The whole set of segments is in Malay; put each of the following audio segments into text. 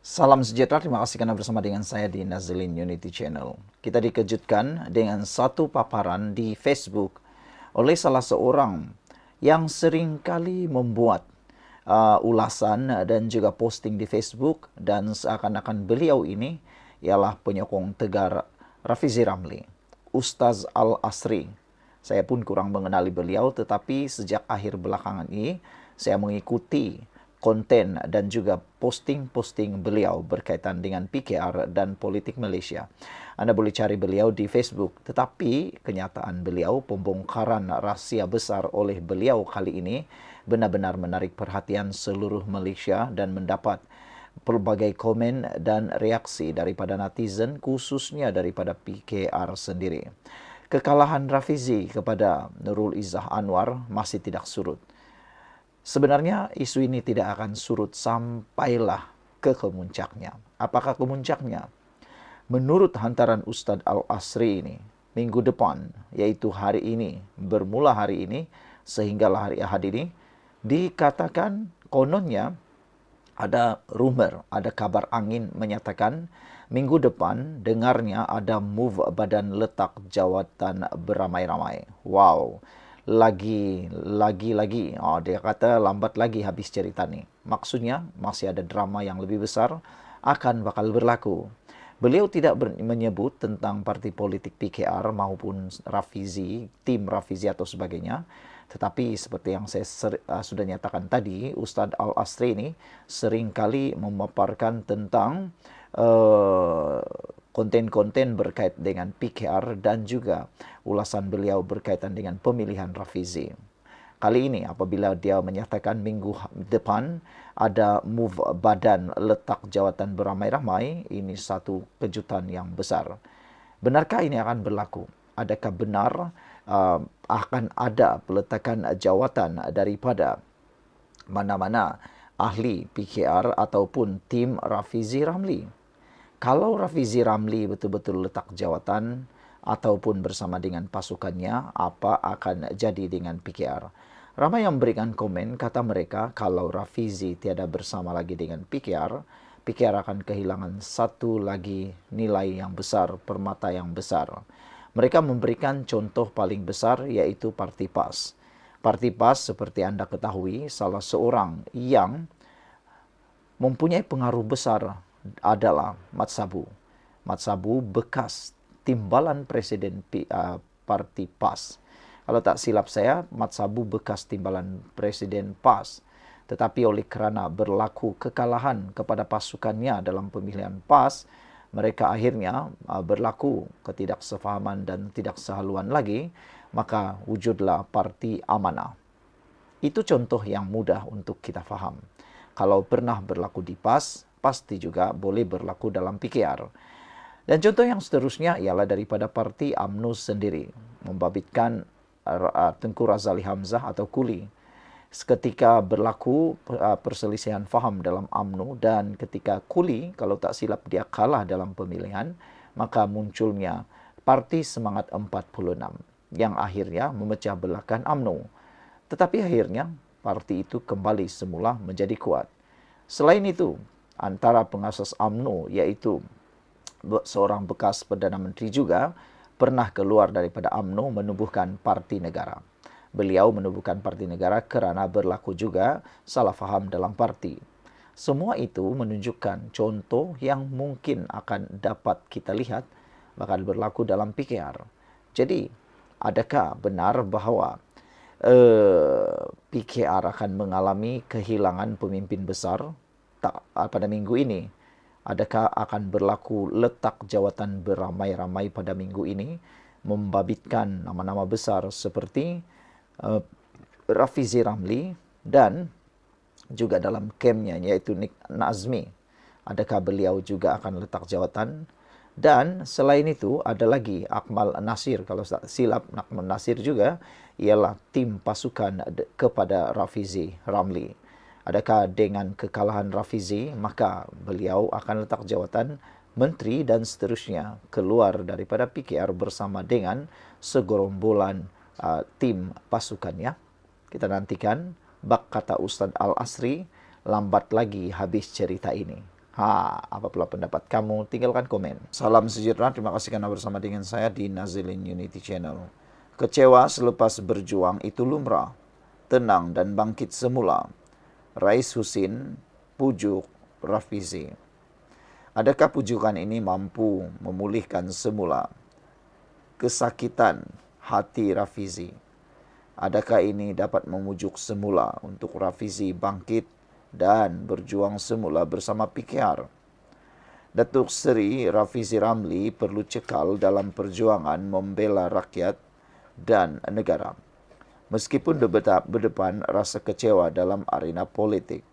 Salam sejahtera, terima kasih karena bersama dengan saya di Nazlin Unity Channel. Kita dikejutkan dengan satu paparan di Facebook oleh salah seorang yang seringkali membuat ulasan dan juga posting di Facebook, dan seakan-akan beliau ini ialah penyokong tegar Rafizi Ramli, Ustaz Al-Asri. Saya pun kurang mengenali beliau, tetapi sejak akhir belakangan ini saya mengikuti konten dan juga posting-posting beliau berkaitan dengan PKR dan politik Malaysia. Anda boleh cari beliau di Facebook, tetapi kenyataan beliau, pembongkaran rahsia besar oleh beliau kali ini benar-benar menarik perhatian seluruh Malaysia dan mendapat pelbagai komen dan reaksi daripada netizen, khususnya daripada PKR sendiri. Kekalahan Rafizi kepada Nurul Izzah Anwar masih tidak surut. Sebenarnya isu ini tidak akan surut sampailah ke kemuncaknya. Apakah kemuncaknya? Menurut hantaran Ustadz Al-Asri ini, minggu depan, yaitu hari ini, bermula hari ini, sehinggalah hari Ahad ini, dikatakan kononnya ada rumor, ada kabar angin menyatakan minggu depan dengarnya ada move badan letak jawatan beramai-ramai. Wow. Lagi. Oh, dia kata lambat lagi habis cerita nih. Maksudnya masih ada drama yang lebih besar akan bakal berlaku. Beliau tidak menyebut tentang parti politik PKR maupun Rafizi, tim Rafizi atau sebagainya. Tetapi seperti yang saya sudah nyatakan tadi, Ustadz Al-Asri ini seringkali memaparkan tentang konten-konten berkait dengan PKR dan juga ulasan beliau berkaitan dengan pemilihan Rafizi. Kali ini apabila dia menyatakan minggu depan ada move badan letak jawatan beramai-ramai, ini satu kejutan yang besar. Benarkah ini akan berlaku? Adakah benar akan ada peletakan jawatan daripada mana-mana ahli PKR ataupun tim Rafizi Ramli? Kalau Rafizi Ramli betul-betul letak jawatan ataupun bersama dengan pasukannya, apa akan jadi dengan PKR? Ramai yang memberikan komen, kata mereka kalau Rafizi tiada bersama lagi dengan PKR, PKR akan kehilangan satu lagi nilai yang besar, permata yang besar. Mereka memberikan contoh paling besar yaitu Parti PAS. Parti PAS seperti Anda ketahui salah seorang yang mempunyai pengaruh besar adalah Mat Sabu. Mat Sabu bekas timbalan Presiden Parti PAS. Kalau tak silap saya, Mat Sabu bekas timbalan Presiden PAS. Tetapi oleh kerana berlaku kekalahan kepada pasukannya dalam pemilihan PAS, mereka akhirnya berlaku ketidaksefahaman dan tidak sehaluan lagi, maka wujudlah Parti Amanah. Itu contoh yang mudah untuk kita faham. Kalau pernah berlaku di PAS, pasti juga boleh berlaku dalam PKR. Dan contoh yang seterusnya ialah daripada Parti UMNO sendiri, membabitkan Tengku Razali Hamzah atau Kuli. Seketika berlaku perselisihan faham dalam UMNO, dan ketika Kuli, kalau tak silap dia kalah dalam pemilihan, maka munculnya Parti Semangat 46 yang akhirnya memecah belahkan UMNO. Tetapi akhirnya parti itu kembali semula menjadi kuat. Selain itu, antara pengasas UMNO yaitu seorang bekas Perdana Menteri juga pernah keluar daripada UMNO menubuhkan Parti Negara. Beliau menubuhkan Parti Negara kerana berlaku juga salah faham dalam parti. Semua itu menunjukkan contoh yang mungkin akan dapat kita lihat bakal berlaku dalam PKR. Jadi, adakah benar bahawa PKR akan mengalami kehilangan pemimpin besar pada minggu ini? Adakah akan berlaku letak jawatan beramai-ramai pada minggu ini, membabitkan nama-nama besar seperti Rafizi Ramli dan juga dalam kemnya yaitu Nik Nazmi? Adakah beliau juga akan letak jawatan? Dan selain itu ada lagi Akmal Nasir, kalau tak silap Akmal Nasir juga ialah tim pasukan kepada Rafizi Ramli. Adakah dengan kekalahan Rafizi maka beliau akan letak jawatan menteri dan seterusnya keluar daripada PKR bersama dengan segerombolan tim pasukannya? Kita nantikan bak kata Ustadz Al-Asri, lambat lagi habis cerita ini. Apa pula pendapat kamu? Tinggalkan komen. Salam sejahtera, terima kasih karena bersama dengan saya di Nazilin Unity Channel. Kecewa selepas berjuang itu lumrah, tenang dan bangkit semula. Rais Husin, pujuk Rafizi. Adakah pujukan ini mampu memulihkan semula kesakitan hati Rafizi? Adakah ini dapat memujuk semula untuk Rafizi bangkit dan berjuang semula bersama PKR? Datuk Seri Rafizi Ramli perlu cekal dalam perjuangan membela rakyat dan negara. Meskipun berdepan rasa kecewa dalam arena politik,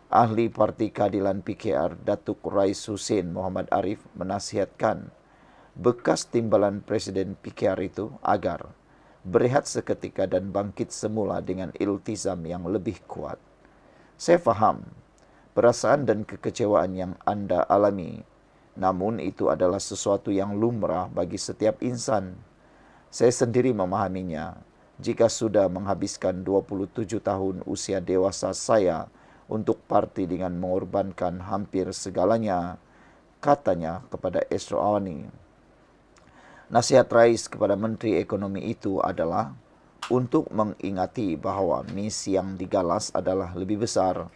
Ahli Parti Keadilan PKR Datuk Rais Husin Muhammad Arif menasihatkan bekas timbalan Presiden PKR itu agar berehat seketika dan bangkit semula dengan iltizam yang lebih kuat. Saya faham perasaan dan kekecewaan yang Anda alami, namun itu adalah sesuatu yang lumrah bagi setiap insan. Saya sendiri memahaminya jika sudah menghabiskan 27 tahun usia dewasa saya untuk parti dengan mengorbankan hampir segalanya, katanya kepada Esro Awani. Nasihat Rais kepada Menteri Ekonomi itu adalah untuk mengingati bahawa misi yang digalas adalah lebih besar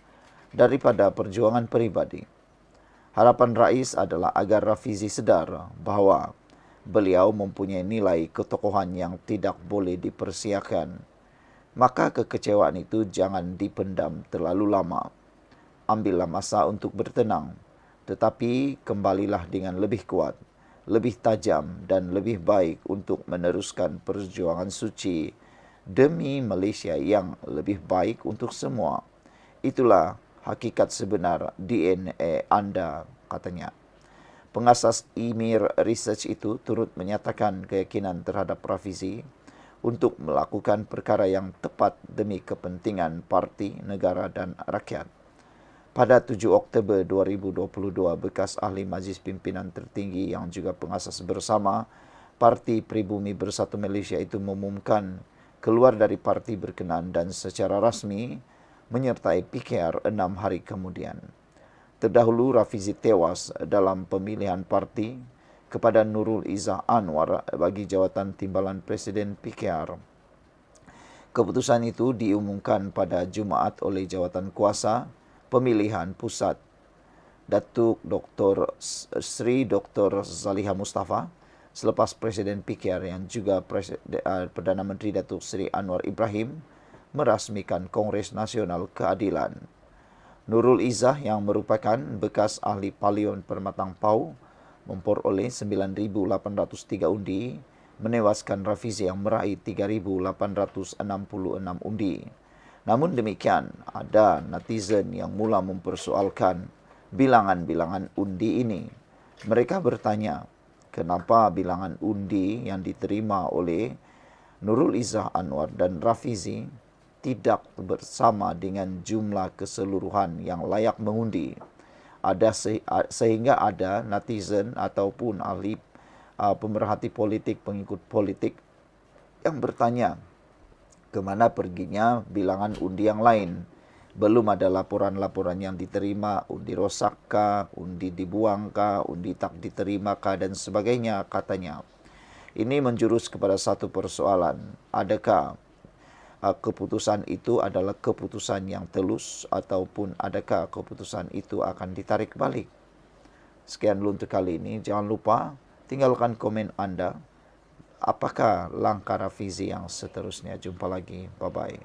daripada perjuangan peribadi. Harapan Rais adalah agar Rafizi sedar bahawa beliau mempunyai nilai ketokohan yang tidak boleh dipersiakan. Maka kekecewaan itu jangan dipendam terlalu lama. Ambillah masa untuk bertenang, tetapi kembalilah dengan lebih kuat, lebih tajam dan lebih baik untuk meneruskan perjuangan suci demi Malaysia yang lebih baik untuk semua. Itulah hakikat sebenar DNA Anda, katanya. Pengasas IMIR Research itu turut menyatakan keyakinan terhadap Rafizi untuk melakukan perkara yang tepat demi kepentingan parti, negara dan rakyat. Pada 7 Oktober 2022, bekas ahli Majlis Pimpinan Tertinggi yang juga pengasas bersama Parti Pribumi Bersatu Malaysia itu mengumumkan keluar dari parti berkenaan dan secara rasmi menyertai PKR 6 hari kemudian. Terdahulu Rafizi tewas dalam pemilihan parti kepada Nurul Izzah Anwar bagi jawatan timbalan Presiden PKR. Keputusan itu diumumkan pada Jumaat oleh Jawatan Kuasa Pemilihan Pusat Datuk Dr. Sri Dr. Zaliha Mustafa selepas Presiden PKR yang juga Perdana Menteri Datuk Seri Anwar Ibrahim merasmikan Kongres Nasional Keadilan. Nurul Izzah yang merupakan bekas ahli Palion Permatang Pau memperoleh 9,803 undi, menewaskan Rafizi yang meraih 3,866 undi. Namun demikian, ada netizen yang mula mempersoalkan bilangan-bilangan undi ini. Mereka bertanya, kenapa bilangan undi yang diterima oleh Nurul Izzah Anwar dan Rafizi tidak bersama dengan jumlah keseluruhan yang layak mengundi. Sehingga ada netizen ataupun ahli pemerhati politik, pengikut politik yang bertanya, kemana perginya bilangan undi yang lain? Belum ada laporan-laporan yang diterima, undi rosakkah, undi dibuangkah, undi tak diterinakah dan sebagainya, katanya. Ini menjurus kepada satu persoalan, adakah keputusan itu adalah keputusan yang telus ataupun adakah keputusan itu akan ditarik balik. Sekian dulu untuk kali ini. Jangan lupa tinggalkan komen Anda. Apakah langkah Rafizi yang seterusnya? Jumpa lagi. Bye-bye.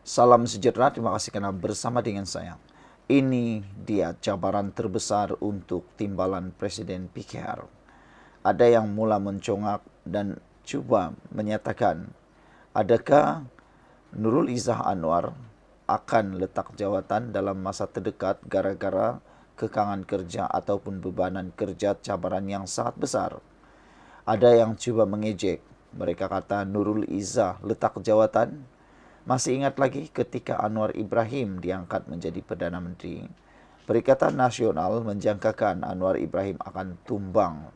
Salam sejahtera. Terima kasih kerana bersama dengan saya. Ini dia cabaran terbesar untuk timbalan Presiden PKR. Ada yang mula mencongak dan cuba menyatakan, adakah Nurul Izzah Anwar akan letak jawatan dalam masa terdekat gara-gara kekangan kerja ataupun bebanan kerja cabaran yang sangat besar. Ada yang cuba mengejek. Mereka kata Nurul Izzah letak jawatan. Masih ingat lagi ketika Anwar Ibrahim diangkat menjadi Perdana Menteri. Perikatan Nasional menjangkakan Anwar Ibrahim akan tumbang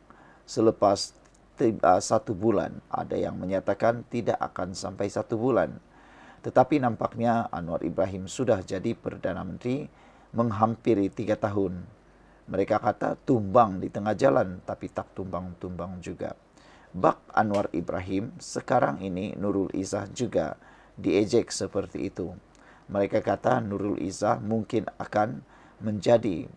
selepas 1 bulan. Ada yang menyatakan tidak akan sampai 1 bulan. Tetapi nampaknya Anwar Ibrahim sudah jadi Perdana Menteri menghampiri 3 tahun. Mereka kata tumbang di tengah jalan, tapi tak tumbang-tumbang juga. Bak Anwar Ibrahim, sekarang ini Nurul Izzah juga diejek seperti itu. Mereka kata Nurul Izzah mungkin akan menjadi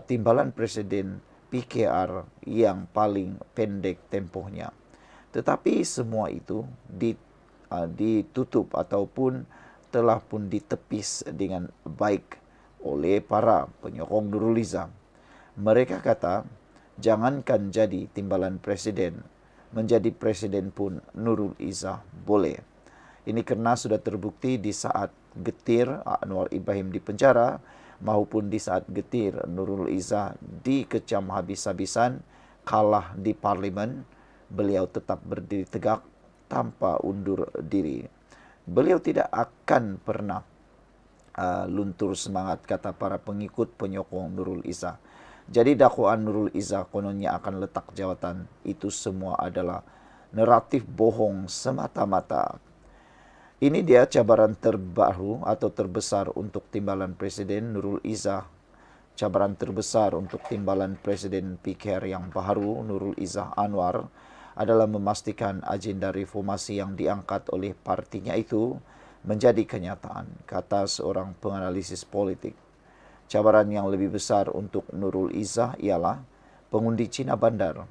timbalan Presiden PKR yang paling pendek tempohnya. Tetapi semua itu ditutup ataupun telah pun ditepis dengan baik oleh para penyokong Nurul Izzah. Mereka kata, jangankan jadi timbalan presiden, menjadi presiden pun Nurul Izzah boleh. Ini karena sudah terbukti di saat getir Anwar Ibrahim di penjara maupun di saat getir Nurul Izzah dikecam habis-habisan, kalah di parlimen, beliau tetap berdiri tegak tanpa undur diri. Beliau tidak akan pernah luntur semangat, kata para pengikut penyokong Nurul Izzah. Jadi dakwaan Nurul Izzah kononnya akan letak jawatan, itu semua adalah naratif bohong semata-mata. Ini dia cabaran terbaru atau terbesar untuk timbalan Presiden Nurul Izzah. Cabaran terbesar untuk timbalan Presiden PKR yang baru Nurul Izzah Anwar adalah memastikan agenda reformasi yang diangkat oleh partinya itu menjadi kenyataan, kata seorang penganalisis politik. Cabaran yang lebih besar untuk Nurul Izzah ialah pengundi Cina Bandar.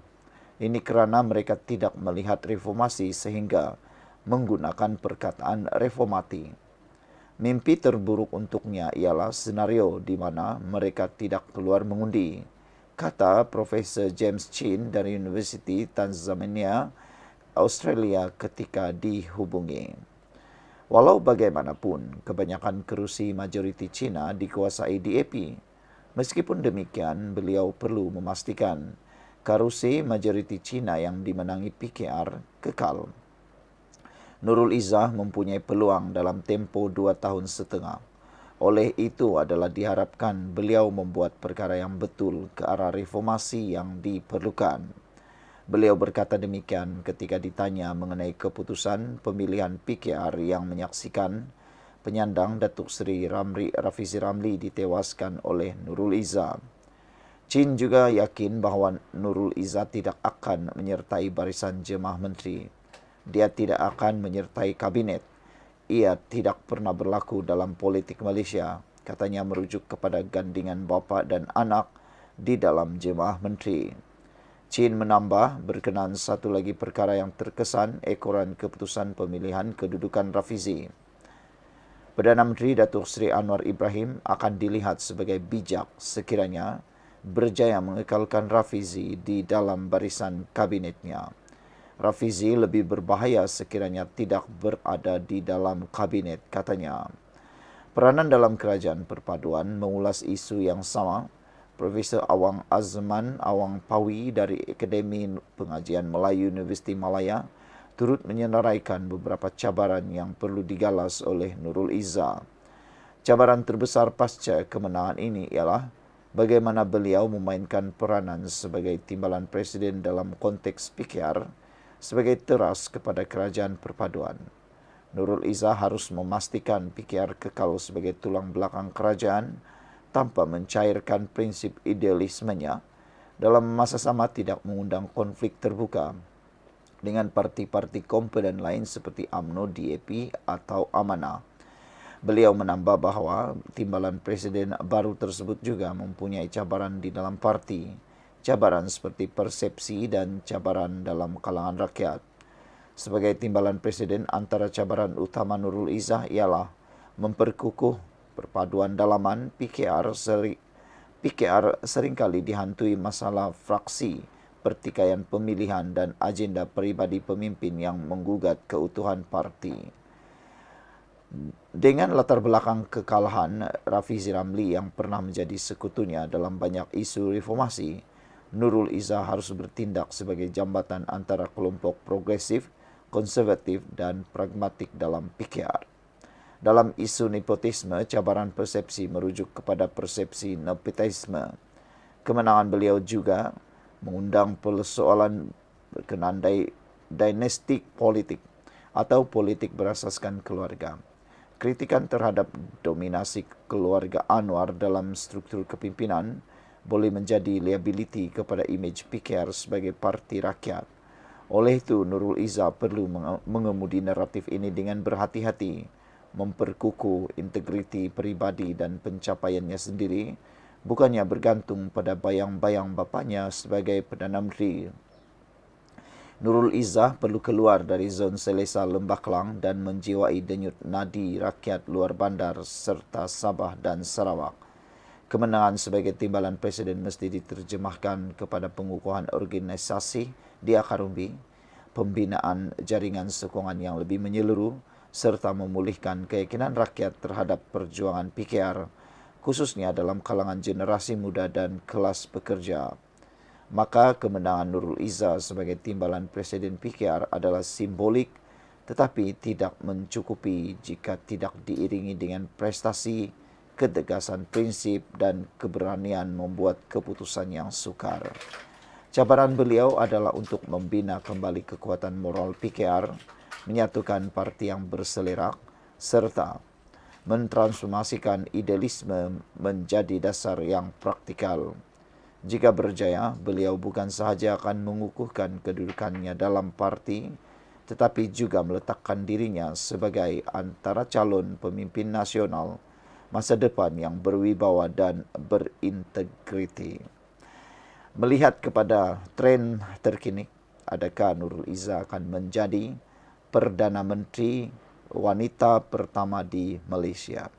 Ini kerana mereka tidak melihat reformasi sehingga menggunakan perkataan reformati. Mimpi terburuk untuknya ialah senario di mana mereka tidak keluar mengundi, kata Profesor James Chin dari Universiti Tasmania, Australia ketika dihubungi. Walau bagaimanapun, kebanyakan kerusi majoriti Cina dikuasai DAP. Meskipun demikian, beliau perlu memastikan kerusi majoriti Cina yang dimenangi PKR kekal. Nurul Izzah mempunyai peluang dalam tempo 2 tahun setengah. Oleh itu adalah diharapkan beliau membuat perkara yang betul ke arah reformasi yang diperlukan. Beliau berkata demikian ketika ditanya mengenai keputusan pemilihan PKR yang menyaksikan penyandang Datuk Seri Rafizi Ramli ditewaskan oleh Nurul Izzah. Chin juga yakin bahawa Nurul Izzah tidak akan menyertai barisan jemaah menteri. Dia tidak akan menyertai kabinet. Ia tidak pernah berlaku dalam politik Malaysia, katanya merujuk kepada gandingan bapa dan anak di dalam jemaah menteri. Chin menambah berkenaan satu lagi perkara yang terkesan, ekoran keputusan pemilihan kedudukan Rafizi. Perdana Menteri Datuk Seri Anwar Ibrahim akan dilihat sebagai bijak sekiranya berjaya mengekalkan Rafizi di dalam barisan kabinetnya. Rafizi lebih berbahaya sekiranya tidak berada di dalam kabinet, katanya. Peranan dalam kerajaan perpaduan mengulas isu yang sama. Profesor Awang Azman Awang Pawi dari Akademi Pengajian Melayu Universiti Malaya turut menyenaraikan beberapa cabaran yang perlu digalas oleh Nurul Izzah. Cabaran terbesar pasca kemenangan ini ialah bagaimana beliau memainkan peranan sebagai timbalan presiden dalam konteks PKR sebagai teras kepada kerajaan perpaduan. Nurul Izzah harus memastikan PKR kekal sebagai tulang belakang kerajaan tanpa mencairkan prinsip idealismenya, dalam masa sama tidak mengundang konflik terbuka dengan parti-parti kompeten lain seperti UMNO, DAP atau Amanah. Beliau menambah bahawa timbalan presiden baru tersebut juga mempunyai cabaran di dalam parti, cabaran seperti persepsi dan cabaran dalam kalangan rakyat. Sebagai timbalan presiden, antara cabaran utama Nurul Izzah ialah memperkukuh perpaduan dalaman. PKR seringkali dihantui masalah fraksi, pertikaian pemilihan dan agenda peribadi pemimpin yang menggugat keutuhan parti. Dengan latar belakang kekalahan Rafizi Ramli yang pernah menjadi sekutunya dalam banyak isu reformasi, Nurul Izzah harus bertindak sebagai jambatan antara kelompok progresif, konservatif dan pragmatik dalam PKR. Dalam isu nepotisme, cabaran persepsi merujuk kepada persepsi nepotisme. Kemenangan beliau juga mengundang persoalan berkenaan dinastik politik atau politik berasaskan keluarga. Kritikan terhadap dominasi keluarga Anwar dalam struktur kepimpinan boleh menjadi liability kepada imej PKR sebagai parti rakyat. Oleh itu, Nurul Izzah perlu mengemudi naratif ini dengan berhati-hati, memperkukuh integriti peribadi dan pencapaiannya sendiri, bukannya bergantung pada bayang-bayang bapanya sebagai Perdana Menteri. Nurul Izzah perlu keluar dari zon selesa Lembah Kelang dan menjiwai denyut nadi rakyat luar bandar serta Sabah dan Sarawak. Kemenangan sebagai timbalan Presiden mesti diterjemahkan kepada pengukuhan organisasi di akar umbi, pembinaan jaringan sokongan yang lebih menyeluruh, serta memulihkan keyakinan rakyat terhadap perjuangan PKR, khususnya dalam kalangan generasi muda dan kelas pekerja. Maka kemenangan Nurul Izzah sebagai timbalan Presiden PKR adalah simbolik tetapi tidak mencukupi jika tidak diiringi dengan prestasi, ketegasan prinsip dan keberanian membuat keputusan yang sukar. Cabaran beliau adalah untuk membina kembali kekuatan moral PKR, menyatukan parti yang berselerak, serta mentransformasikan idealisme menjadi dasar yang praktikal. Jika berjaya, beliau bukan sahaja akan mengukuhkan kedudukannya dalam parti, tetapi juga meletakkan dirinya sebagai antara calon pemimpin nasional masa depan yang berwibawa dan berintegriti. Melihat kepada tren terkini, adakah Nurul Izzah akan menjadi Perdana Menteri wanita pertama di Malaysia?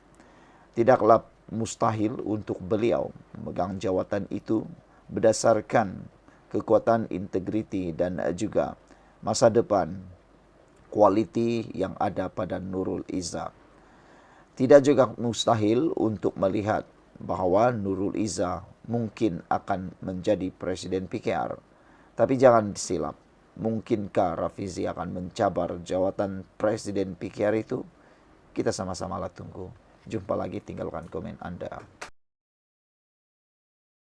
Tidaklah mustahil untuk beliau memegang jawatan itu berdasarkan kekuatan integriti dan juga masa depan kualiti yang ada pada Nurul Izzah. Tidak juga mustahil untuk melihat bahawa Nurul Izzah mungkin akan menjadi Presiden PKR. Tapi jangan silap, mungkinkah Rafizi akan mencabar jawatan Presiden PKR itu? Kita sama-sama tunggu. Jumpa lagi, tinggalkan komen Anda.